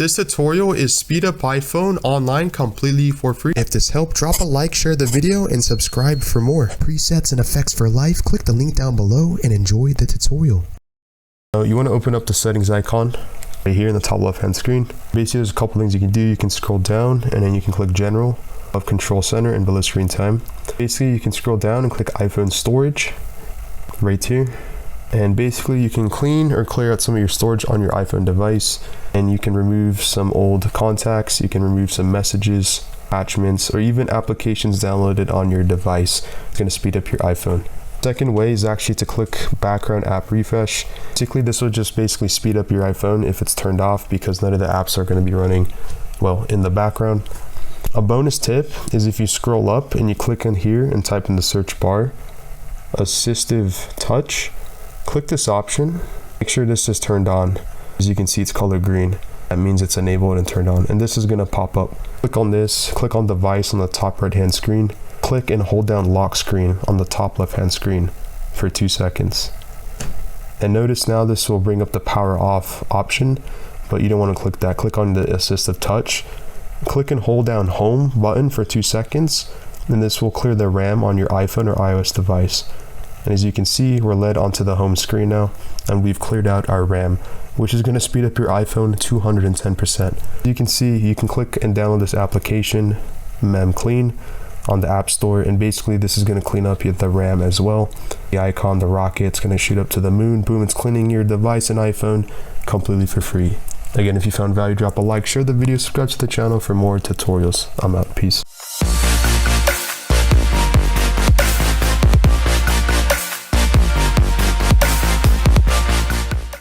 This tutorial is speed up iPhone online completely for free. If this helped, drop a like, share the video, and subscribe for more. Presets and effects for life, click the link down below and enjoy the tutorial. You want to open up the settings icon right here in the top left hand screen. Basically, there's a couple things you can do. You can scroll down and then you can click general, of control center and below screen time. Basically, you can scroll down and click iPhone storage right here. And basically you can clean or clear out some of your storage on your iPhone device, and you can remove some old contacts, you can remove some messages, attachments, or even applications downloaded on your device. It's going to speed up your iPhone. Second way is actually to click background app refresh. Basically, this will just basically speed up your iPhone if it's turned off, because none of the apps are going to be running well in the background. A bonus tip is if you scroll up and you click on here and type in the search bar assistive touch, click this option, make sure this is turned on. As you can see, it's color green. That means it's enabled and turned on, and this is going to pop up. Click on this, click on device on the top right hand screen, click and hold down lock screen on the top left hand screen for 2 seconds. And notice now this will bring up the power off option, but you don't want to click that. Click on the assistive touch, click and hold down home button for 2 seconds, and this will clear the RAM on your iPhone or iOS device. And as you can see, we're led onto the home screen now, and we've cleared out our RAM, which is going to speed up your iPhone 210%. You can see you can click and download this application, memclean, on the App Store, and basically this is going to clean up the RAM as well. The icon, the rocket, it's going to shoot up to the moon. Boom, it's cleaning your device and iPhone completely for free. Again, if you found value, drop a like, share the video, subscribe to the channel for more tutorials. I'm out. Peace.